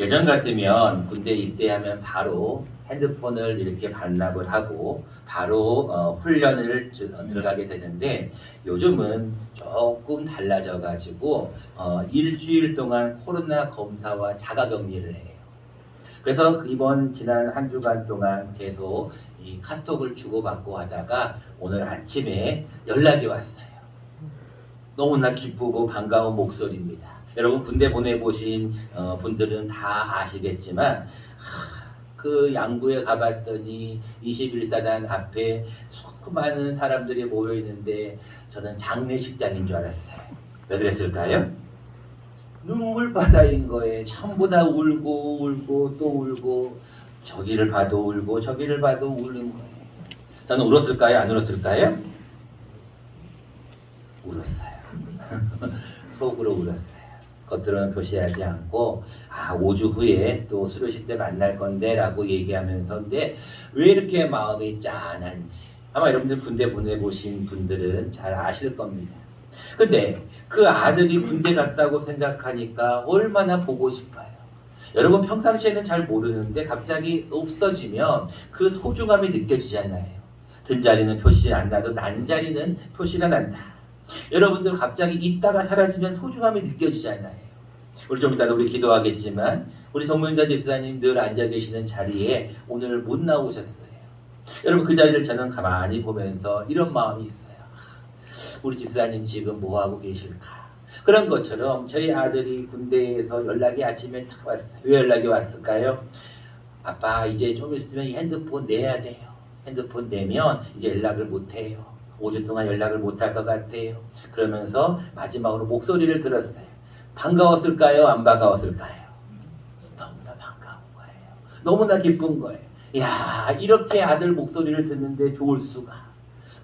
예전 같으면 군대 입대하면 바로 핸드폰을 이렇게 반납을 하고 바로 훈련을 들어가게 되는데 요즘은 조금 달라져 가지고 일주일 동안 코로나 검사와 자가격리를 해요. 그래서 이번 지난 한 주간 동안 계속 이 카톡을 주고받고 하다가 오늘 아침에 연락이 왔어요. 너무나 기쁘고 반가운 목소리입니다. 여러분 군대 보내보신 분들은 다 아시겠지만 그 양구에 가봤더니 21사단 앞에 수많은 사람들이 모여있는데 저는 장례식장인 줄 알았어요. 왜 그랬을까요? 눈물바다인 거에 전부 다 울고 또 울고 저기를 봐도 울고 저기를 봐도 우는 거예요. 저는 울었을까요? 안 울었을까요? 울었어요. 속으로 울었어요. 겉으로는 표시하지 않고 5주 후에 또 수료식 때 만날 건데 라고 얘기하면서 근데 왜 이렇게 마음이 짠한지 아마 여러분들 군대 보내보신 분들은 잘 아실 겁니다. 근데 그 아들이 군대 갔다고 생각하니까 얼마나 보고 싶어요. 여러분 평상시에는 잘 모르는데 갑자기 없어지면 그 소중함이 느껴지잖아요. 든 자리는 표시 안 나도 난 자리는 표시가 난다. 여러분들 갑자기 있다가 사라지면 소중함이 느껴지잖아요. 우리 좀 이따가 우리 기도하겠지만 우리 정문자 집사님 늘 앉아 계시는 자리에 오늘 못 나오셨어요. 여러분 그 자리를 저는 가만히 보면서 이런 마음이 있어요. 우리 집사님 지금 뭐하고 계실까? 그런 것처럼 저희 아들이 군대에서 연락이 아침에 탁 왔어요. 왜 연락이 왔을까요? 아빠 이제 좀 있으면 이 핸드폰 내야 돼요. 핸드폰 내면 이제 연락을 못 해요. 5주 동안 연락을 못 할 것 같아요. 그러면서 마지막으로 목소리를 들었어요. 반가웠을까요? 안 반가웠을까요? 너무나 반가운 거예요. 너무나 기쁜 거예요. 야, 이렇게 아들 목소리를 듣는데 좋을 수가.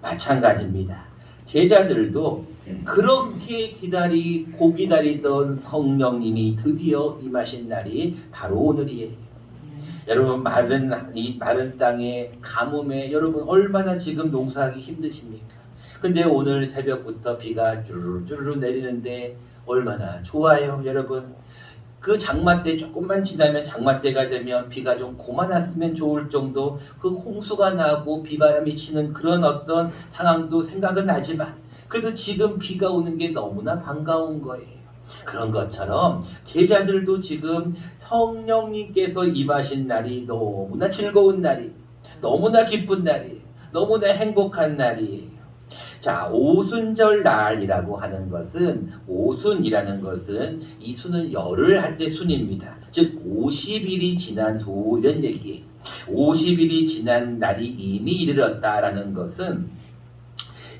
마찬가지입니다. 제자들도 그렇게 기다리고 기다리던 성령님이 드디어 임하신 날이 바로 오늘이에요. 여러분 이 마른 땅에 가뭄에 여러분 얼마나 지금 농사하기 힘드십니까? 근데 오늘 새벽부터 비가 쭈르르 내리는데 얼마나 좋아요, 여러분. 그 장마 때 조금만 지나면 장마 때가 되면 비가 좀 고만왔으면 좋을 정도 그 홍수가 나고 비바람이 치는 그런 어떤 상황도 생각은 나지만 그래도 지금 비가 오는 게 너무나 반가운 거예요. 그런 것처럼 제자들도 지금 성령님께서 임하신 날이 너무나 즐거운 날이 너무나 기쁜 날이에요. 너무나 행복한 날이에요. 자, 오순절 날이라고 하는 것은 오순이라는 것은 이 수는 열을 할 때 순입니다. 즉 50일이 지난 후 이런 얘기예요. 50일이 지난 날이 이미 이르렀다라는 것은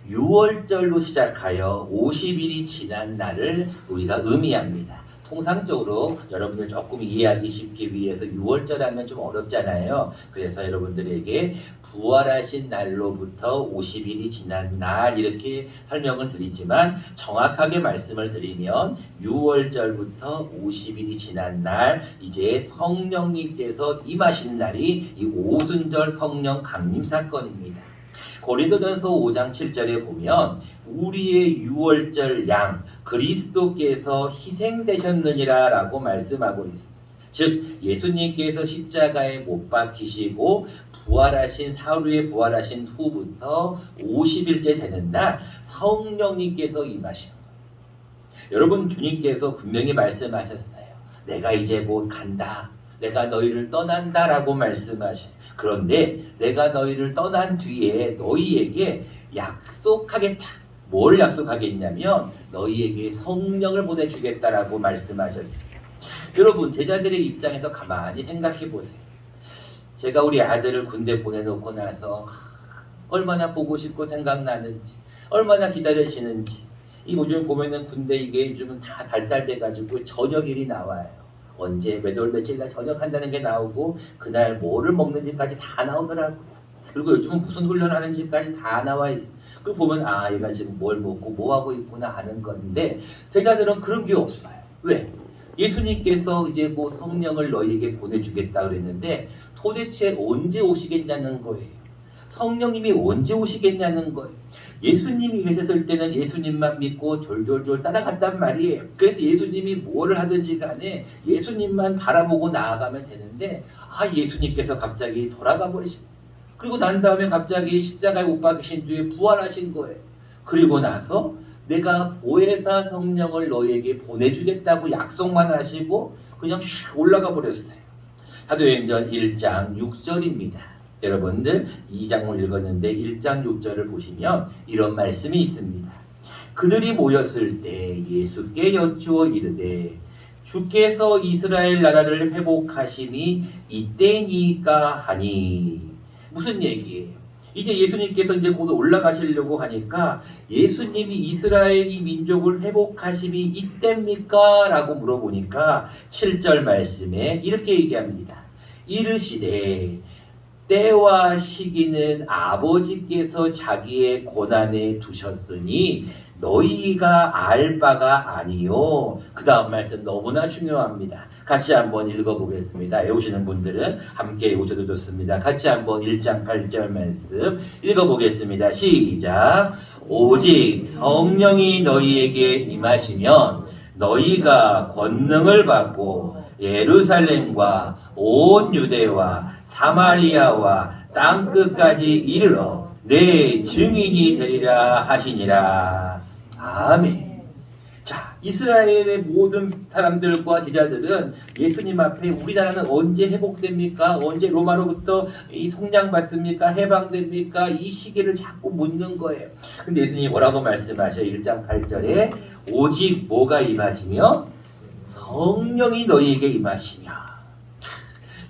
6월절로 시작하여 50일이 지난 날을 우리가 의미합니다. 통상적으로 여러분들 조금 이해하기 쉽기 위해서 6월절 하면 좀 어렵잖아요. 그래서 여러분들에게 부활하신 날로부터 50일이 지난 날 이렇게 설명을 드리지만 정확하게 말씀을 드리면 6월절부터 50일이 지난 날 이제 성령님께서 임하신 날이 이 오순절 성령 강림 사건입니다. 고린도전서 5장 7절에 보면 우리의 유월절 양 그리스도께서 희생되셨느니라 라고 말씀하고 있어요. 즉 예수님께서 십자가에 못 박히시고 부활하신 사흘 부활하신 후부터 50일째 되는 날 성령님께서 임하시는 거예요. 여러분 주님께서 분명히 말씀하셨어요. 내가 이제 곧 간다. 내가 너희를 떠난다 라고 말씀하셔요. 그런데 내가 너희를 떠난 뒤에 너희에게 약속하겠다. 뭘 약속하겠냐면 너희에게 성령을 보내주겠다라고 말씀하셨어요. 여러분 제자들의 입장에서 가만히 생각해 보세요. 제가 우리 아들을 군대 보내놓고 나서 얼마나 보고 싶고 생각나는지 얼마나 기다리시는지 이 요즘 보면은 군대 이게 요즘은 다 발달돼 가지고 저녁일이 나와요. 언제 몇 월 며칠 날 저녁한다는 게 나오고 그날 뭐를 먹는지까지 다 나오더라고요. 그리고 요즘은 무슨 훈련을 하는지까지 다 나와 있어. 그 보면 얘가 지금 뭘 먹고 뭐 하고 있구나 하는 건데 제자들은 그런 게 없어요. 왜? 예수님께서 이제 뭐 성령을 너희에게 보내주겠다 그랬는데 도대체 언제 오시겠냐는 거예요. 성령님이 언제 오시겠냐는 거예요. 예수님이 계셨을 때는 예수님만 믿고 졸졸졸 따라갔단 말이에요. 그래서 예수님이 뭐를 하든지 간에 예수님만 바라보고 나아가면 되는데 예수님께서 갑자기 돌아가 버리신 거예요. 그리고 난 다음에 갑자기 십자가에 못 박히신 뒤에 부활하신 거예요. 그리고 나서 내가 보혜사 성령을 너에게 보내주겠다고 약속만 하시고 그냥 슉 올라가 버렸어요. 사도행전 1장 6절입니다. 여러분들 2장을 읽었는데 1장 6절을 보시면 이런 말씀이 있습니다. 그들이 모였을 때 예수께 여쭈어 이르되 주께서 이스라엘 나라를 회복하심이 이때니까 하니. 무슨 얘기예요? 이제 예수님께서 이제 곧 올라가시려고 하니까 예수님이 이스라엘이 민족을 회복하심이 이때입니까? 라고 물어보니까 7절 말씀에 이렇게 얘기합니다. 이르시되 때와 시기는 아버지께서 자기의 권한에 두셨으니 너희가 알 바가 아니요. 그 다음 말씀 너무나 중요합니다. 같이 한번 읽어보겠습니다. 외우시는 분들은 함께 외우셔도 좋습니다. 같이 한번 1장 8절 말씀 읽어보겠습니다. 시작. 오직 성령이 너희에게 임하시면 너희가 권능을 받고 예루살렘과 온 유대와 사마리아와 땅끝까지 이르러 내 증인이 되리라 하시니라. 아멘. 자, 이스라엘의 모든 사람들과 제자들은 예수님 앞에 우리나라는 언제 회복됩니까? 언제 로마로부터 이 속량 받습니까? 해방됩니까? 이 시기를 자꾸 묻는 거예요. 근데 예수님이 뭐라고 말씀하셔요? 1장 8절에 오직 뭐가 임하시며 성령이 너희에게 임하시냐.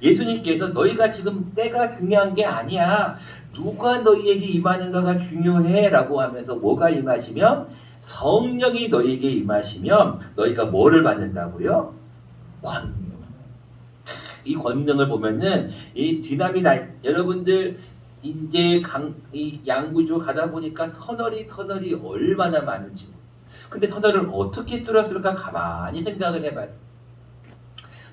예수님께서 너희가 지금 때가 중요한 게 아니야. 누가 너희에게 임하는가가 중요해 라고 하면서 뭐가 임하시면 성령이 너희에게 임하시면 너희가 뭐를 받는다고요? 권능. 이 권능을 보면은 이 디나미나 여러분들 이제 이 양구조 가다 보니까 터널이 얼마나 많은지. 근데 터널을 어떻게 뚫었을까 가만히 생각을 해봤어요.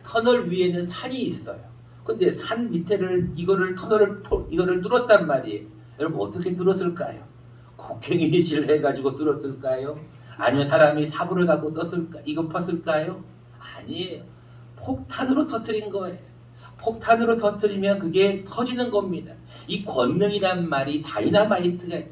터널 위에는 산이 있어요. 근데 산 밑에를 이거를 뚫었단 말이에요. 여러분 어떻게 뚫었을까요? 곡괭이질 해가지고 뚫었을까요? 아니면 사람이 사부를 갖고 이거 팠을까요? 아니에요. 폭탄으로 터뜨린 거예요. 폭탄으로 터뜨리면 그게 터지는 겁니다. 이 권능이란 말이 다이나마이트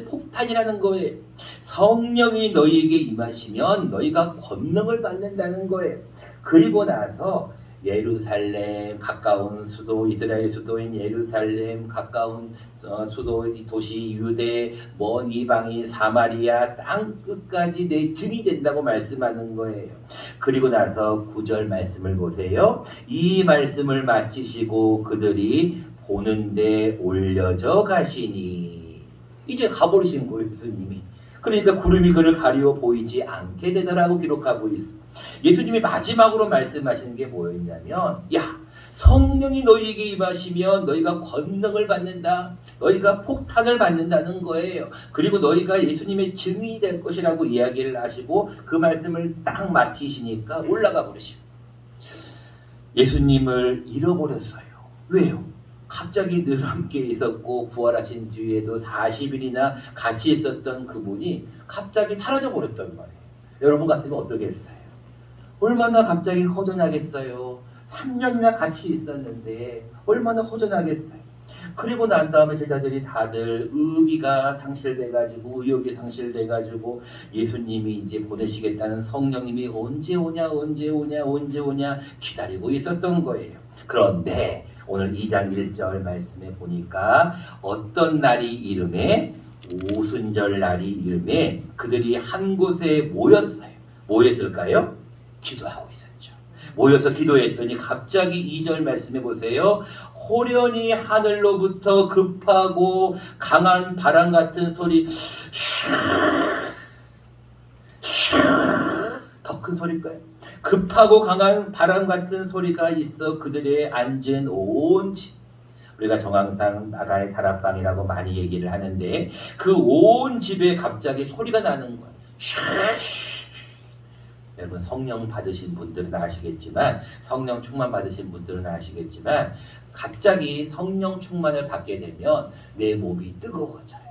폭탄이라는 거예요. 성령이 너희에게 임하시면 너희가 권능을 받는다는 거예요. 그리고 나서 예루살렘 가까운 수도 이스라엘 수도인 예루살렘 가까운 수도 도시 유대 먼 이방인 사마리아 땅 끝까지 내 증이 된다고 말씀하는 거예요. 그리고 나서 9절 말씀을 보세요. 이 말씀을 마치시고 그들이 보는데 올려져 가시니. 이제 가버리신 거예요, 예수님이. 그러니까 구름이 그를 가리워 보이지 않게 되더라고 기록하고 있어. 예수님이 마지막으로 말씀하시는 게 뭐였냐면, 야, 성령이 너희에게 임하시면 너희가 권능을 받는다. 너희가 폭탄을 받는다는 거예요. 그리고 너희가 예수님의 증인이 될 것이라고 이야기를 하시고 그 말씀을 딱 마치시니까 올라가 버리시고 예수님을 잃어버렸어요. 왜요? 갑자기 늘 함께 있었고 부활하신 뒤에도 40일이나 같이 있었던 그분이 갑자기 사라져 버렸단 말이에요. 여러분 같으면 어떠겠어요? 얼마나 갑자기 허전하겠어요. 3년이나 같이 있었는데 얼마나 허전하겠어요. 그리고 난 다음에 제자들이 다들 의욕이 상실돼가지고 예수님이 이제 보내시겠다는 성령님이 언제 오냐 기다리고 있었던 거예요. 그런데 오늘 2장 1절 말씀에 보니까 어떤 날이 이름에 오순절 날이 이름에 그들이 한 곳에 모였어요. 모였을까요? 기도하고 있었죠. 모여서 기도했더니 갑자기 2절 말씀해 보세요. 호련히 하늘로부터 급하고 강한 바람 같은 소리, 더 큰 소리일까요? 급하고 강한 바람 같은 소리가 있어 그들의 앉은 온 집, 우리가 정황상 나다의 다락방이라고 많이 얘기를 하는데 그 온 집에 갑자기 소리가 나는 거예요. 여러분 성령 받으신 분들은 아시겠지만, 성령 충만 받으신 분들은 아시겠지만, 갑자기 성령 충만을 받게 되면 내 몸이 뜨거워져요.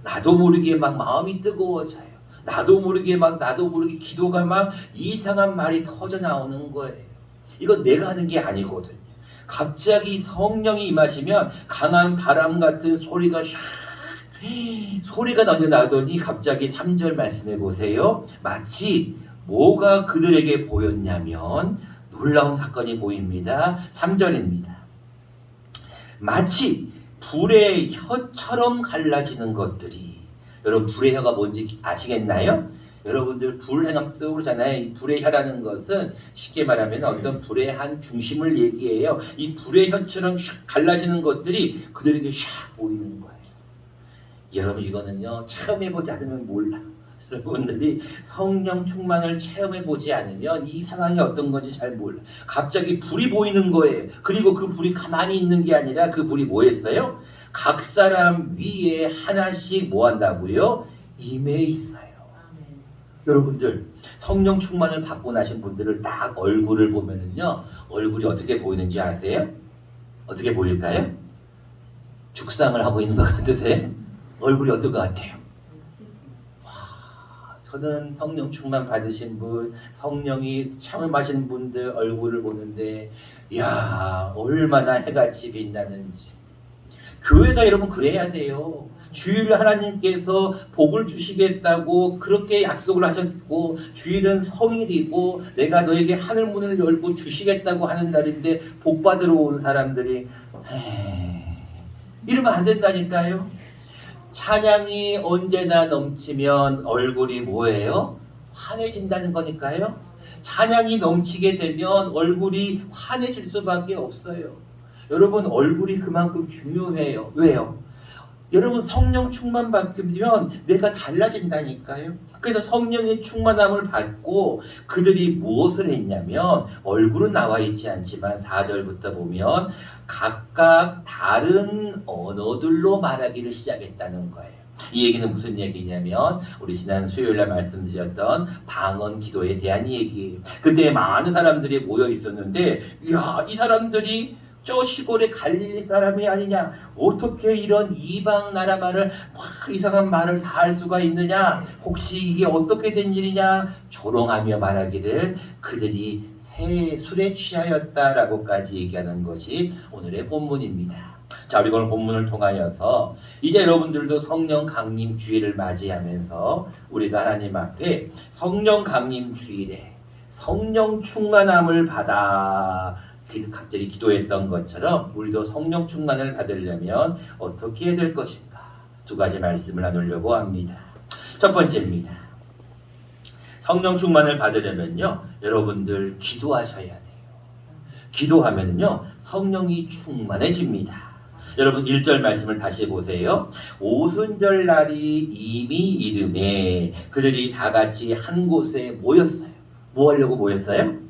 나도 모르게 막 마음이 뜨거워져요. 나도 모르게 기도가 막 이상한 말이 터져 나오는 거예요. 이건 내가 하는 게 아니거든요. 갑자기 성령이 임하시면 강한 바람 같은 소리가 먼저 나더니 갑자기 3절 말씀해 보세요. 마치 뭐가 그들에게 보였냐면 놀라운 사건이 보입니다. 3절입니다. 마치 불의 혀처럼 갈라지는 것들이, 여러분 불의 혀가 뭔지 아시겠나요? 여러분들 불 행함 떠오르잖아요. 이 불의 혀라는 것은 쉽게 말하면 어떤 불의 한 중심을 얘기해요. 이 불의 혀처럼 슉 갈라지는 것들이 그들에게 샥 보이는 거예요. 여러분 이거는요 체험해보지 않으면 몰라. 여러분들이 성령 충만을 체험해보지 않으면 이 상황이 어떤 건지 잘 몰라. 갑자기 불이 보이는 거예요. 그리고 그 불이 가만히 있는 게 아니라 그 불이 뭐 했어요? 각 사람 위에 하나씩 뭐 한다고요? 임해 있어요. 여러분들 성령 충만을 받고 나신 분들을 딱 얼굴을 보면은요, 얼굴이 어떻게 보이는지 아세요? 어떻게 보일까요? 죽상을 하고 있는 것 같으세요? 얼굴이 어떨 것 같아요? 저는 성령 충만 받으신 분, 성령이 체험하신 분들 얼굴을 보는데, 이야 얼마나 해같이 빛나는지. 교회가 여러분 그래야 돼요. 주일을 하나님께서 복을 주시겠다고 그렇게 약속을 하셨고, 주일은 성일이고 내가 너에게 하늘 문을 열고 주시겠다고 하는 날인데 복 받으러 온 사람들이 이러면 안 된다니까요. 찬양이 언제나 넘치면 얼굴이 뭐예요? 환해진다는 거니까요. 찬양이 넘치게 되면 얼굴이 환해질 수밖에 없어요. 여러분 얼굴이 그만큼 중요해요. 왜요? 여러분 성령 충만 받으면 내가 달라진다니까요. 그래서 성령의 충만함을 받고 그들이 무엇을 했냐면, 얼굴은 나와 있지 않지만 4절부터 보면 각각 다른 언어들로 말하기를 시작했다는 거예요. 이 얘기는 무슨 얘기냐면 우리 지난 수요일날 말씀드렸던 방언 기도에 대한 얘기예요. 그때 많은 사람들이 모여 있었는데, 이야 이 사람들이 저 시골의 갈릴리 사람이 아니냐, 어떻게 이런 이방 나라 말을 막 이상한 말을 다 할 수가 있느냐, 혹시 이게 어떻게 된 일이냐 조롱하며 말하기를 그들이 새 술에 취하였다라고까지 얘기하는 것이 오늘의 본문입니다. 자, 우리 오늘 본문을 통하여서 이제 여러분들도 성령 강림 주일을 맞이하면서 우리가 하나님 앞에 성령 강림 주일에 성령 충만함을 받아 각자리 기도했던 것처럼 우리도 성령 충만을 받으려면 어떻게 해야 될 것인가, 두 가지 말씀을 나누려고 합니다. 첫 번째입니다. 성령 충만을 받으려면요 여러분들 기도하셔야 돼요. 기도하면요 성령이 충만해집니다. 여러분 1절 말씀을 다시 보세요. 오순절 날이 이미 이름에 그들이 다 같이 한 곳에 모였어요. 뭐 하려고 모였어요?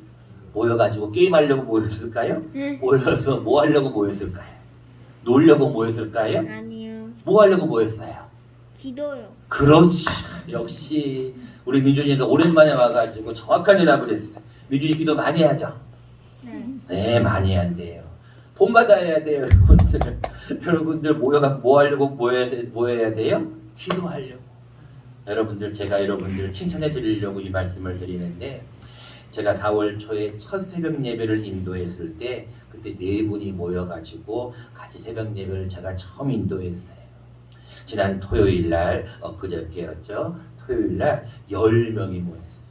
모여가지고 게임하려고 모였을까요? 모여서 뭐 하려고 모였을까요? 놀려고 모였을까요? 아니요. 뭐 하려고 모였어요? 기도요. 그렇지. 역시 우리 민준이가 오랜만에 와가지고 정확한 대답을 했어요. 민준이 기도 많이 하죠? 네, 많이 해야 돼요. 돈 받아야 돼요, 여러분들. 여러분들 모여가 뭐 하려고 모여야 돼요? 기도하려고. 여러분들 제가 여러분들 칭찬해 드리려고 이 말씀을 드리는데, 제가 4월 초에 첫 새벽 예배를 인도했을 때 그때 네 분이 모여가지고 같이 새벽 예배를 제가 처음 인도했어요. 지난 토요일 날, 엊그저께였죠. 토요일 날 10명이 모였어요.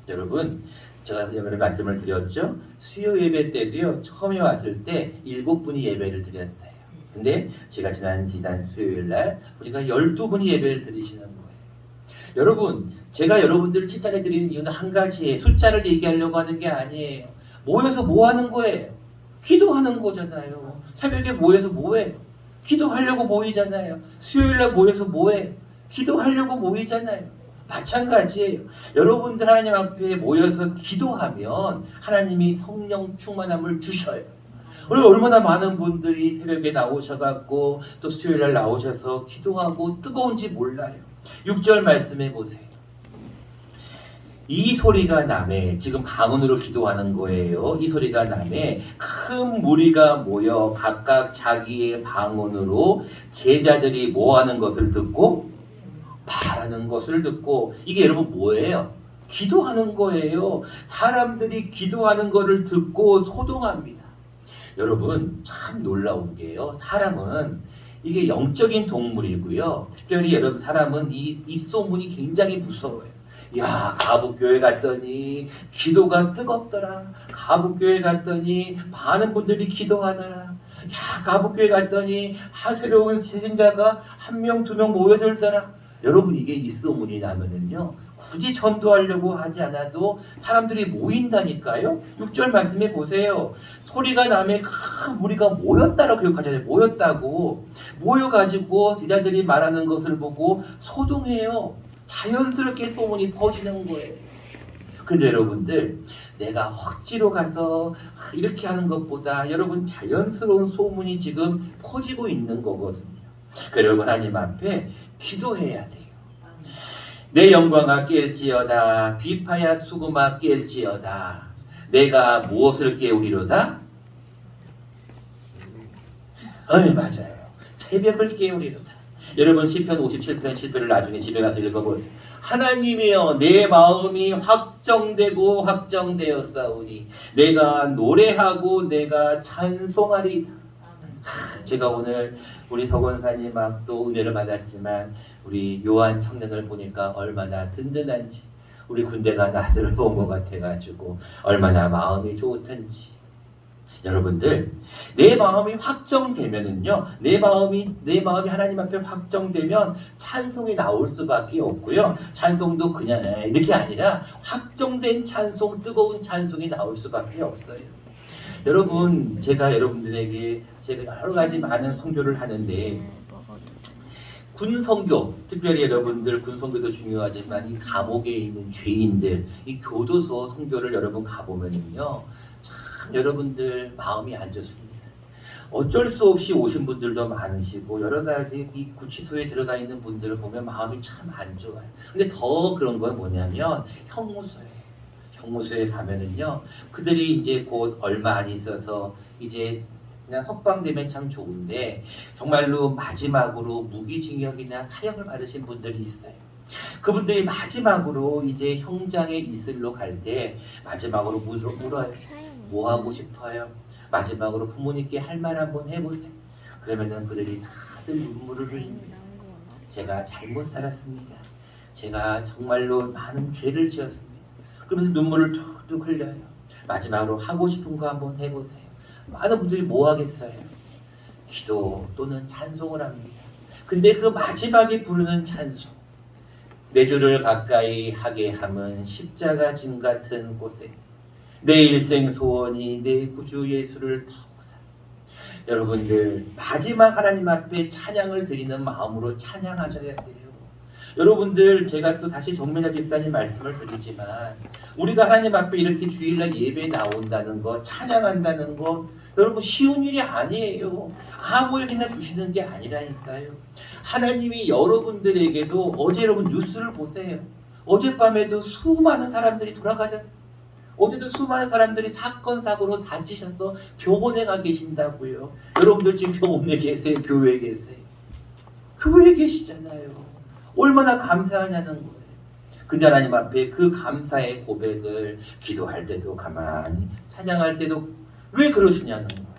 여러분 제가 예배를 말씀을 드렸죠. 수요 예배 때도요 처음에 왔을 때 7분이 예배를 드렸어요. 근데 제가 지난 수요일 날 보니까 12분이 예배를 드리시는 거예요. 여러분 제가 여러분들을 칭찬해 드리는 이유는 한 가지예요. 숫자를 얘기하려고 하는 게 아니에요. 모여서 뭐 하는 거예요? 기도하는 거잖아요. 새벽에 모여서 뭐해요? 기도하려고 모이잖아요. 수요일날 모여서 뭐해요? 기도하려고 모이잖아요. 마찬가지예요. 여러분들 하나님 앞에 모여서 기도하면 하나님이 성령 충만함을 주셔요. 오늘 얼마나 많은 분들이 새벽에 나오셔갖고 또 수요일날 나오셔서 기도하고 뜨거운지 몰라요. 6절 말씀해 보세요. 이 소리가 남에 지금 방언으로 기도하는 거예요. 이 소리가 남에 큰 무리가 모여 각각 자기의 방언으로 제자들이 뭐 하는 것을 듣고 말하는 것을 듣고 이게 여러분 뭐예요? 기도하는 거예요. 사람들이 기도하는 것을 듣고 소동합니다. 여러분 참 놀라운 게요. 사람은 이게 영적인 동물이고요. 특별히 여러분 사람은 이 입소문이 굉장히 무서워요. 야, 가북교회 갔더니 기도가 뜨겁더라. 가북교회 갔더니 많은 분들이 기도하더라. 야, 가북교회 갔더니 새로운 세생자가 1명, 2명 모여들더라. 여러분 이게 입소문이 나면은요 굳이 전도하려고 하지 않아도 사람들이 모인다니까요. 6절 말씀해 보세요. 소리가 나면 큰 무리가 모였다라고 기록하잖아요. 모였다고. 모여가지고 제자들이 말하는 것을 보고 소동해요. 자연스럽게 소문이 퍼지는 거예요. 근데 여러분들 내가 억지로 가서 이렇게 하는 것보다 여러분 자연스러운 소문이 지금 퍼지고 있는 거거든요. 여러분 하나님 앞에 기도해야 돼요. 내 영광아 깰지어다 비파야 수금아 깰지어다 내가 무엇을 깨우리로다? 맞아요. 새벽을 깨우리로다. 여러분 시편 57편 7편을 나중에 집에 가서 읽어보세요. 하나님이여 내 마음이 확정되고 확정되었사오니 내가 노래하고 내가 찬송하리다. 제가 오늘 우리 서건사님 또 은혜를 받았지만 우리 요한 청년을 보니까 얼마나 든든한지 우리 군대 간 아들을 본 것 같아가지고 얼마나 마음이 좋던지 여러분들 내 마음이 확정되면은요 내 마음이 하나님 앞에 확정되면 찬송이 나올 수밖에 없고요 찬송도 그냥 이렇게 아니라 확정된 찬송 뜨거운 찬송이 나올 수밖에 없어요. 여러분 제가 여러분들에게 제가 여러 가지 많은 선교를 하는데 군선교 특별히 여러분들 군선교도 중요하지만 이 감옥에 있는 죄인들 이 교도소 선교를 여러분 가보면은요 참 여러분들 마음이 안 좋습니다. 어쩔 수 없이 오신 분들도 많으시고 여러 가지 이 구치소에 들어가 있는 분들을 보면 마음이 참 안 좋아요. 근데 더 그런 건 뭐냐면 형무소예요. 형무소에 가면은요 그들이 이제 곧 얼마 안 있어서 이제 그냥 석방되면 참 좋은데 정말로 마지막으로 무기징역이나 사형을 받으신 분들이 있어요. 그분들이 마지막으로 이제 형장의 이슬로 갈 때 마지막으로 물어요. 뭐 하고 싶어요? 마지막으로 부모님께 할 말 한번 해보세요. 그러면은 그들이 다들 눈물을 흘립니다. 제가 잘못 살았습니다. 제가 정말로 많은 죄를 지었습니다. 그러면서 눈물을 툭툭 흘려요. 마지막으로 하고 싶은 거 한번 해보세요. 많은 분들이 뭐 하겠어요? 기도 또는 찬송을 합니다. 근데 그 마지막에 부르는 찬송 내 주를 가까이 하게 함은 십자가 짐 같은 곳에 내 일생 소원이 내 구주 예수를 더욱사. 여러분들 마지막 하나님 앞에 찬양을 드리는 마음으로 찬양하셔야 돼요. 여러분들 제가 또 다시 정민아 집사님 말씀을 드리지만 우리가 하나님 앞에 이렇게 주일날 예배에 나온다는 거 찬양한다는 거 여러분 쉬운 일이 아니에요. 아무에게나 주시는 게 아니라니까요. 하나님이 여러분들에게도 어제 여러분 뉴스를 보세요. 어젯밤에도 수많은 사람들이 돌아가셨어요. 어제도 수많은 사람들이 사건 사고로 다치셔서 병원에 가 계신다고요. 여러분들 지금 병원에 계세요? 교회에 계세요? 교회에 계시잖아요. 얼마나 감사하냐는 거예요. 근데 하나님 앞에 그 감사의 고백을 기도할 때도 가만히 찬양할 때도 왜 그러시냐는 거예요.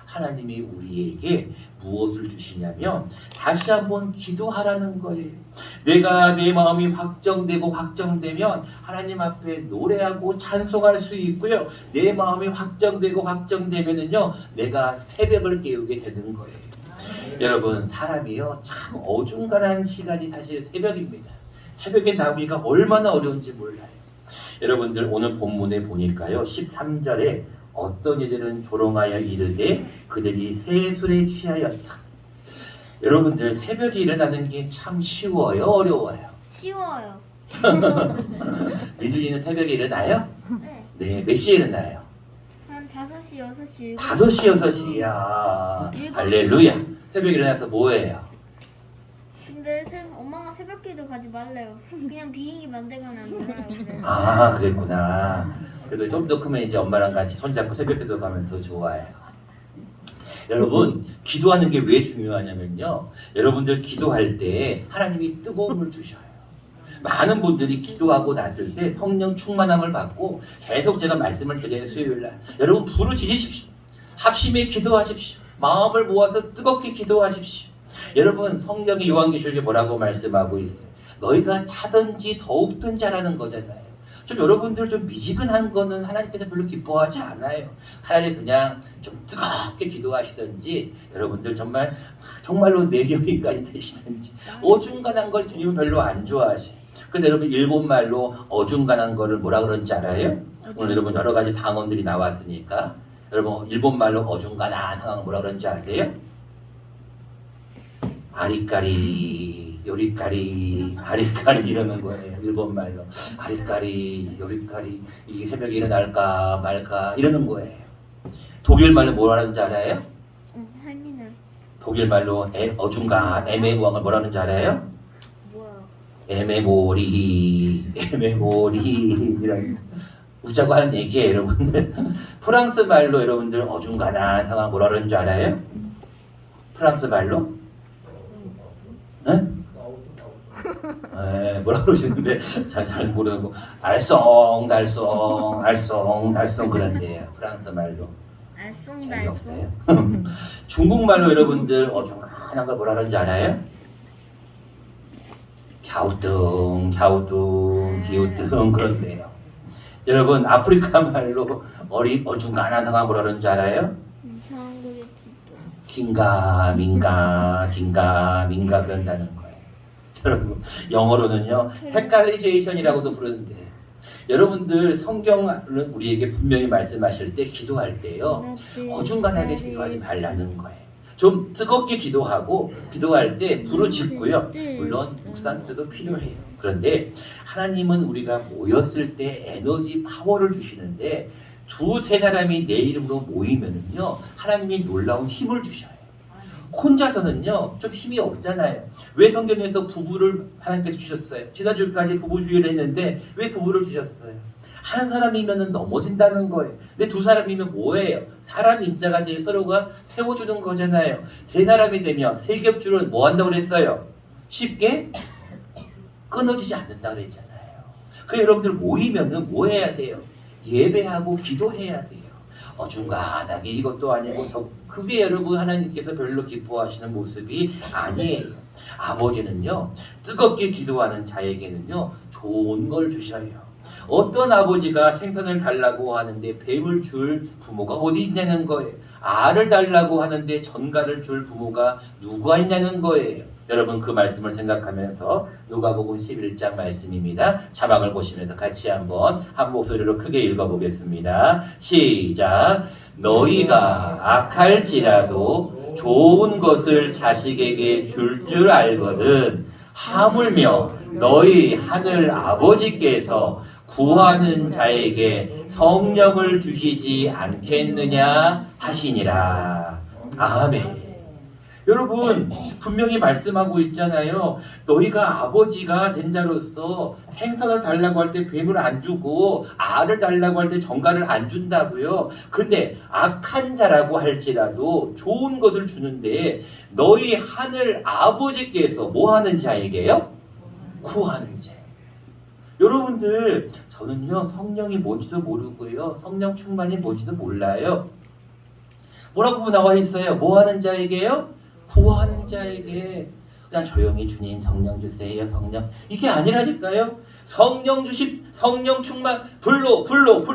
하나님이 우리에게 무엇을 주시냐면 다시 한번 기도하라는 거예요. 내가 내 마음이 확정되고 확정되면 하나님 앞에 노래하고 찬송할 수 있고요. 내 마음이 확정되고 확정되면은요 내가 새벽을 깨우게 되는 거예요. 여러분 사람이요 참 어중간한 시간이 사실 새벽입니다. 새벽에 나오기가 얼마나 어려운지 몰라요. 여러분들 오늘 본문에 보니까요 13절에 어떤 이들은 조롱하여 이르되 그들이 세술에 취하였다. 여러분들 새벽에 일어나는 게 참 쉬워요? 어려워요? 쉬워요. 민준이는 새벽에 일어나요? 네. 네, 몇 시에 일어나요? 한 5시, 6시, 5시, 6시야. 할렐루야. 새벽에 일어나서 뭐 해요? 근데 엄마가 새벽에 새벽에도 가지 말래요. 그냥 비행기 만들거나 놀아요. 그래요. 아, 그랬구나. 그래도 좀 더 크면 이제 엄마랑 같이 손잡고 새벽에도 가면 더 좋아요. 여러분, 기도하는 게 왜 중요하냐면요. 여러분들 기도할 때 하나님이 뜨거움을 주셔요. 많은 분들이 기도하고 났을 때 성령 충만함을 받고 계속 제가 말씀을 드리는 수요일날 여러분 부르짖으십시오. 합심해 기도하십시오. 마음을 모아서 뜨겁게 기도하십시오. 여러분 성령이 요한계시록에 뭐라고 말씀하고 있어요? 너희가 차든지 더욱든 자라는 거잖아요. 좀 여러분들 좀 미지근한 거는 하나님께서 별로 기뻐하지 않아요. 차라리 그냥 좀 뜨겁게 기도하시든지 여러분들 정말로 내경이까지 되시든지 어중간한 걸 주님은 별로 안 좋아하세요. 그래서 여러분 일본말로 어중간한 거를 뭐라 그런지 알아요? 오늘 여러분 여러 가지 방언들이 나왔으니까 여러분 일본말로 어중간한 상황 뭐라 그런지 아세요? 아리까리 요리까리 아리까리 이러는 거예요. 일본말로 아리까리 요리까리 이게 새벽에 일어날까 말까 이러는 거예요. 독일말로 뭐라는지 알아요? 할미는 독일말로 어중간 애매모호한 걸 뭐라는지 알아요? 뭐야? 애매모리 이런 웃자고 하는 얘기예요. 여러분들 프랑스 말로 여러분들 어중간한 상황 뭐라 그러는 줄 알아요? 프랑스 말로? 네? 뭐라 그러시는데 잘 모르고 알쏭달쏭 그런데요. 프랑스 말로 알쏭달쏭. 재미없어요. 중국말로 여러분들 어중간한 걸 뭐라 그러는지 알아요? 기우뚱 그런데요. 여러분 아프리카 말로 어중간한 상황 뭐라 그러는지 알아요? 이상한 거겠지. 긴가 민가 그런다는 거예요. 여러분 영어로는요 헷갈리제이션이라고도 부르는데 여러분들 성경은 우리에게 분명히 말씀하실 때 기도할 때요 어중간하게 기도하지 말라는 거예요. 좀 뜨겁게 기도하고 기도할 때 부르짖고요. 물론 묵상도 필요해요. 그런데 하나님은 우리가 모였을 때 에너지 파워를 주시는데 두세 사람이 내 이름으로 모이면은요 하나님이 놀라운 힘을 주셔요. 혼자서는요 좀 힘이 없잖아요. 왜 성경에서 부부를 하나님께서 주셨어요? 지난주까지 부부 주의를 했는데 왜 부부를 주셨어요? 한 사람이면 넘어진다는 거예요. 근데 두 사람이면 뭐예요? 사람 인자가 돼 서로가 세워주는 거잖아요. 세 사람이 되면 세 겹줄은 뭐 한다고 그랬어요? 쉽게 끊어지지 않는다고 그랬잖아요. 그 여러분들 모이면은 뭐 해야 돼요? 예배하고 기도해야 돼요. 어중간하게 이것도 아니고 그게 여러분 하나님께서 별로 기뻐하시는 모습이 아니에요. 아버지는요 뜨겁게 기도하는 자에게는요 좋은 걸 주셔요. 어떤 아버지가 생선을 달라고 하는데 뱀을 줄 부모가 어디 있냐는 거예요. 알을 달라고 하는데 전갈을 줄 부모가 누가 있냐는 거예요. 여러분 그 말씀을 생각하면서 누가복음 11장 말씀입니다. 자막을 보시면서 같이 한번 한 목소리로 크게 읽어보겠습니다. 시작. 너희가 악할지라도 좋은 것을 자식에게 줄 알거든 하물며 너희 하늘 아버지께서 구하는 자에게 성령을 주시지 않겠느냐 하시니라. 아멘. 여러분 분명히 말씀하고 있잖아요. 너희가 아버지가 된 자로서 생선을 달라고 할 때 뱀을 안 주고 알을 달라고 할 때 정갈을 안 준다고요. 근데 악한 자라고 할지라도 좋은 것을 주는데 너희 하늘 아버지께서 뭐 하는 자에게요? 구하는 자. 여러분들 저는요 성령이 뭔지도 모르고요 성령 충만이 뭔지도 몰라요. 뭐라고 나와 있어요? 뭐 하는 자에게요? 구하는 자에게. 그냥 조용히 주님 성령 주세요 성령 이게 아니라니까요. 성령 주십 성령 충만 불로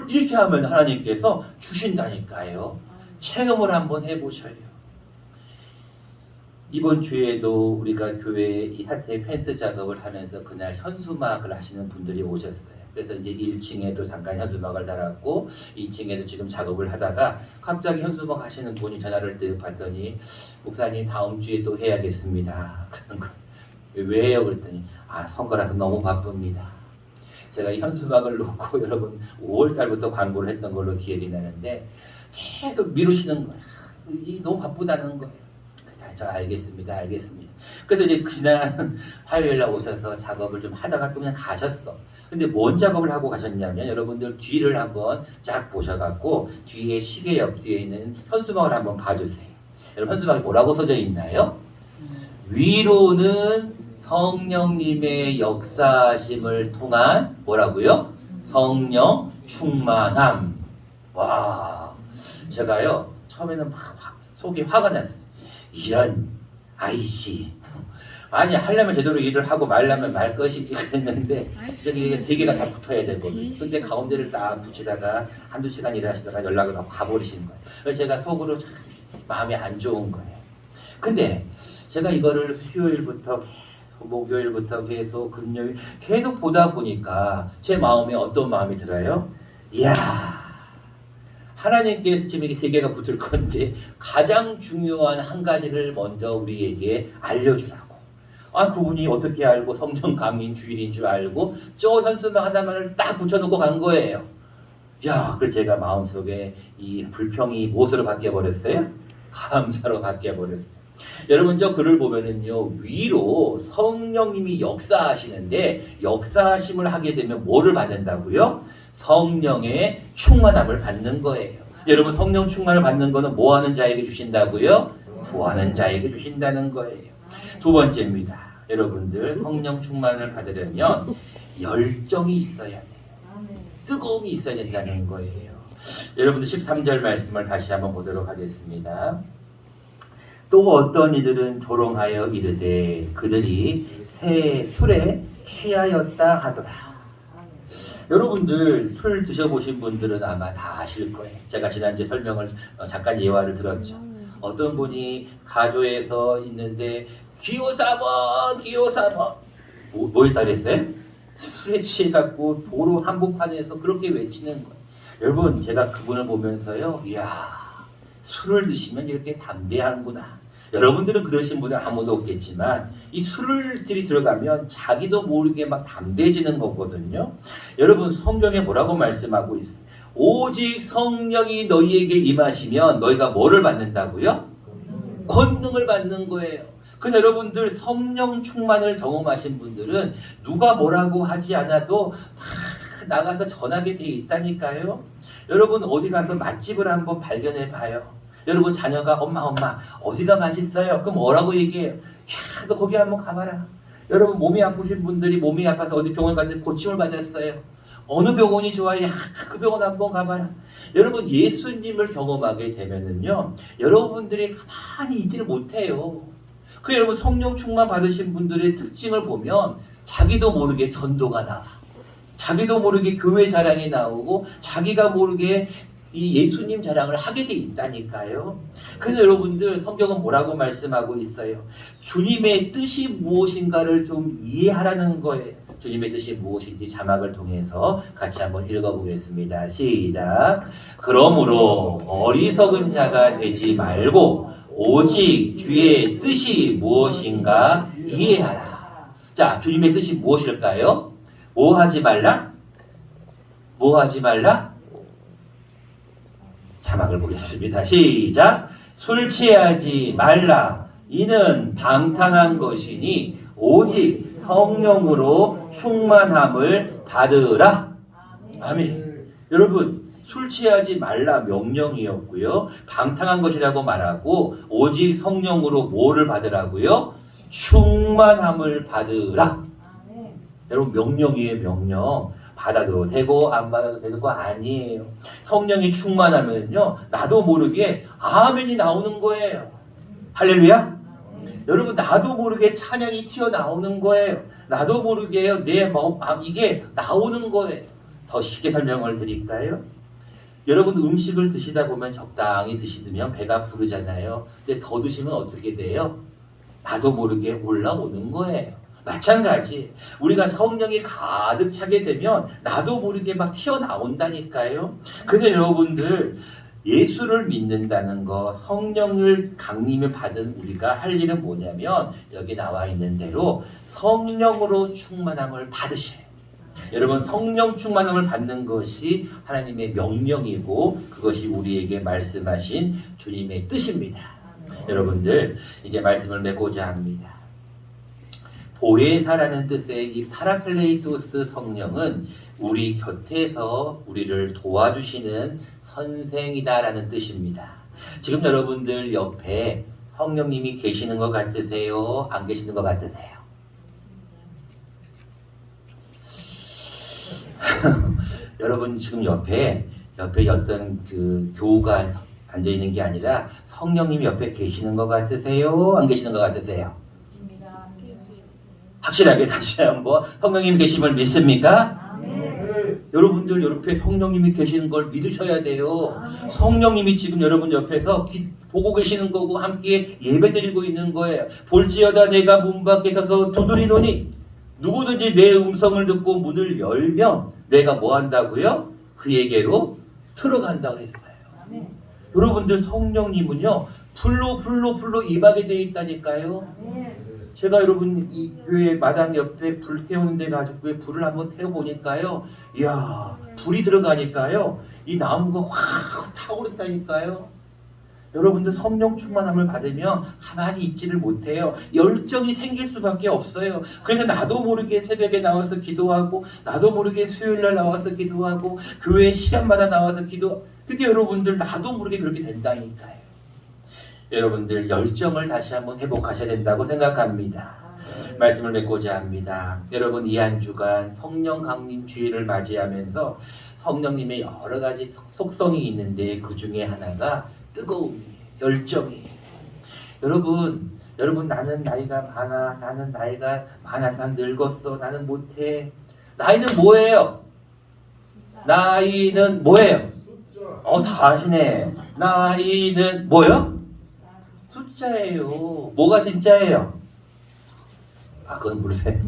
이렇게 하면 하나님께서 주신다니까요. 체험을 한번 해보셔요. 이번 주에도 우리가 교회에 이 사태 펜스 작업을 하면서 그날 현수막을 하시는 분들이 오셨어요. 그래서 이제 1층에도 잠깐 현수막을 달았고 2층에도 지금 작업을 하다가 갑자기 현수막 하시는 분이 전화를 받더니 목사님 다음 주에 또 해야겠습니다. 그런 거. 왜 해요? 그랬더니 선거라서 너무 바쁩니다. 제가 이 현수막을 놓고 여러분 5월 달부터 광고를 했던 걸로 기억이 나는데 계속 미루시는 거예요. 너무 바쁘다는 거예요. 자, 저 알겠습니다. 그래서 이제 지난 화요일 날 오셔서 작업을 좀 하다가 또 그냥 가셨어. 근데 뭔 작업을 하고 가셨냐면 여러분들 뒤를 한번 쫙 보셔갖고 뒤에 시계 옆 뒤에 있는 현수막을 한번 봐주세요. 여러분 현수막에 뭐라고 써져 있나요? 위로는 성령님의 역사심을 통한 뭐라고요? 성령 충만함. 와, 제가요 처음에는 막 속이 화가 났어요. 이런 아이씨. 아니 하려면 제대로 일을 하고 말려면 말 것이지 그랬는데 저기 세 개가 다 붙어야 되거든요. 근데 가운데를 딱 붙이다가 한두 시간 일하시다가 연락을 받고 가버리시는 거예요. 그래서 제가 속으로 참 마음이 안 좋은 거예요. 근데 제가 이거를 수요일부터 계속 목요일부터 계속 금요일 계속 보다 보니까 제 마음에 어떤 마음이 들어요? 이야, 하나님께서 지금 이게 세 개가 붙을 건데 가장 중요한 한 가지를 먼저 우리에게 알려주라고. 아, 그분이 어떻게 알고 성령 강림 주일인 줄 알고 저 현수막 하나만을 딱 붙여놓고 간 거예요. 야, 그래서 제가 마음속에 이 불평이 무엇으로 바뀌어버렸어요? 감사로 바뀌어버렸어요. 여러분 저 글을 보면은요 위로 성령님이 역사하시는데 역사하심을 하게 되면 뭐를 받는다고요? 성령의 충만함을 받는 거예요. 여러분 성령 충만을 받는 거는 뭐 하는 자에게 주신다고요? 구하는 자에게 주신다는 거예요. 두 번째입니다. 여러분들 성령 충만을 받으려면 열정이 있어야 돼요. 뜨거움이 있어야 된다는 거예요. 여러분들 13절 말씀을 다시 한번 보도록 하겠습니다. 또 어떤 이들은 조롱하여 이르되 그들이 새 술에 취하였다 하더라. 여러분들 술 드셔보신 분들은 아마 다 아실 거예요. 제가 지난주에 설명을 잠깐 예화를 들었죠. 어떤 분이 가조에서 있는데 기호사번 뭐 했다 그랬어요? 술에 취해갖고 도로 한복판에서 그렇게 외치는 거예요. 여러분 제가 그분을 보면서요, 이야, 술을 드시면 이렇게 담대하구나. 여러분들은 그러신 분은 아무도 없겠지만 이 술들이 들어가면 자기도 모르게 막 담대해지는 거거든요. 여러분 성경에 뭐라고 말씀하고 있어요? 오직 성령이 너희에게 임하시면 너희가 뭐를 받는다고요? 권능을 받는 거예요. 그래서 여러분들 성령 충만을 경험하신 분들은 누가 뭐라고 하지 않아도 막 나가서 전하게 돼 있다니까요. 여러분 어디 가서 맛집을 한번 발견해 봐요. 여러분 자녀가 엄마 어디가 맛있어요? 그럼 뭐라고 얘기해요? 야, 너 거기 한번 가봐라. 여러분 몸이 아프신 분들이 몸이 아파서 어디 병원 가서 고침을 받았어요. 어느 병원이 좋아요? 그 병원 한번 가봐라. 여러분 예수님을 경험하게 되면은요 여러분들이 가만히 있지를 못해요. 그 여러분 성령 충만 받으신 분들의 특징을 보면 자기도 모르게 전도가 나와. 자기도 모르게 교회 자랑이 나오고 자기가 모르게 이 예수님 자랑을 하게 돼 있다니까요. 그래서 여러분들 성경은 뭐라고 말씀하고 있어요? 주님의 뜻이 무엇인가를 좀 이해하라는 거예요. 주님의 뜻이 무엇인지 자막을 통해서 같이 한번 읽어보겠습니다. 시작. 그러므로 어리석은 자가 되지 말고 오직 주의 뜻이 무엇인가 이해하라. 자, 주님의 뜻이 무엇일까요? 뭐 하지 말라? 뭐 하지 말라? 자막을 보겠습니다. 시작. 술 취하지 말라. 이는 방탕한 것이니 오직 성령으로 충만함을 받으라. 아멘. 여러분 술 취하지 말라 명령이었고요. 방탕한 것이라고 말하고 오직 성령으로 뭐를 받으라고요? 충만함을 받으라. 여러분 명령이에요. 명령. 받아도 되고 안 받아도 되는 거 아니에요. 성령이 충만하면요 나도 모르게 아멘이 나오는 거예요. 할렐루야. 여러분 나도 모르게 찬양이 튀어나오는 거예요. 나도 모르게요 내 마음 이게 나오는 거예요. 더 쉽게 설명을 드릴까요? 여러분 음식을 드시다 보면 적당히 드시면 배가 부르잖아요. 근데 더 드시면 어떻게 돼요? 나도 모르게 올라오는 거예요. 마찬가지 우리가 성령이 가득 차게 되면 나도 모르게 막 튀어나온다니까요. 그래서 여러분들 예수를 믿는다는 거 성령을 강림을 받은 우리가 할 일은 뭐냐면 여기 나와 있는 대로 성령으로 충만함을 받으셔야 돼요. 여러분 성령 충만함을 받는 것이 하나님의 명령이고 그것이 우리에게 말씀하신 주님의 뜻입니다. 여러분들 이제 말씀을 맺고자 합니다. 보혜사라는 뜻의 이 파라클레이토스 성령은 우리 곁에서 우리를 도와주시는 선생이다라는 뜻입니다. 지금 여러분들 옆에 성령님이 계시는 것 같으세요? 안 계시는 것 같으세요? 여러분 지금 옆에 어떤 그 교우가 앉아 있는 게 아니라 성령님이 옆에 계시는 것 같으세요? 안 계시는 것 같으세요? 확실하게 다시 한번 성령님이 계심을 믿습니까? 여러분들 옆에 성령님이 계시는 걸 믿으셔야 돼요. 성령님이 지금 여러분 옆에서 보고 계시는 거고 함께 예배드리고 있는 거예요. 볼지어다 내가 문 밖에 서서 두드리노니 누구든지 내 음성을 듣고 문을 열면 내가 뭐 한다고요? 그에게로 들어간다고 그랬어요. 여러분들 성령님은요 불로 임하게 돼 있다니까요. 제가 여러분 이 교회 마당 옆에 불 태우는 데 가지고 왜 불을 한번 태워보니까요, 이야 불이 들어가니까요 이 나무가 확 타오른다니까요. 여러분들 성령 충만함을 받으면 가만히 있지를 못해요. 열정이 생길 수밖에 없어요. 그래서 나도 모르게 새벽에 나와서 기도하고 나도 모르게 수요일날 나와서 기도하고 교회 시간마다 나와서 그게 여러분들 나도 모르게 그렇게 된다니까요. 여러분들 열정을 다시 한번 회복하셔야 된다고 생각합니다. 말씀을 맺고자 합니다. 여러분 이 한 주간 성령 강림 주일을 맞이하면서 성령님의 여러 가지 속성이 있는데 그 중에 하나가 뜨거움이에요. 열정이에요. 여러분 나는 나이가 많아서 늙었어. 나는 못해. 나이는 뭐예요? 나이는 뭐예요? 다 아시네. 나이는 뭐요? 숫자예요. 뭐가 진짜예요? 그건 모르세요.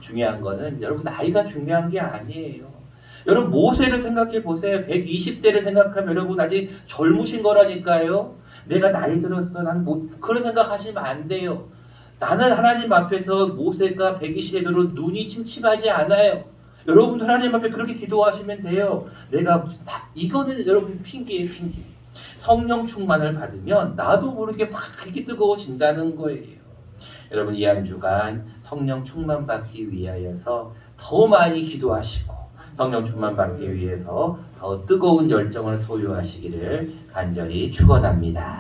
중요한 거는 여러분 나이가 중요한 게 아니에요. 여러분 모세를 생각해 보세요. 120세를 생각하면 여러분 아직 젊으신 거라니까요. 내가 나이 들었어. 난 그런 생각하시면 안 돼요. 나는 하나님 앞에서 모세가 120세로 눈이 침침하지 않아요. 여러분도 하나님 앞에 그렇게 기도하시면 돼요. 이거는 여러분 핑계예요, 핑계. 성령 충만을 받으면 나도 모르게 막 이렇게 뜨거워진다는 거예요. 여러분 이 한 주간 성령 충만 받기 위하여서 더 많이 기도하시고 성령 충만 받기 위해서 더 뜨거운 열정을 소유하시기를 간절히 축원합니다.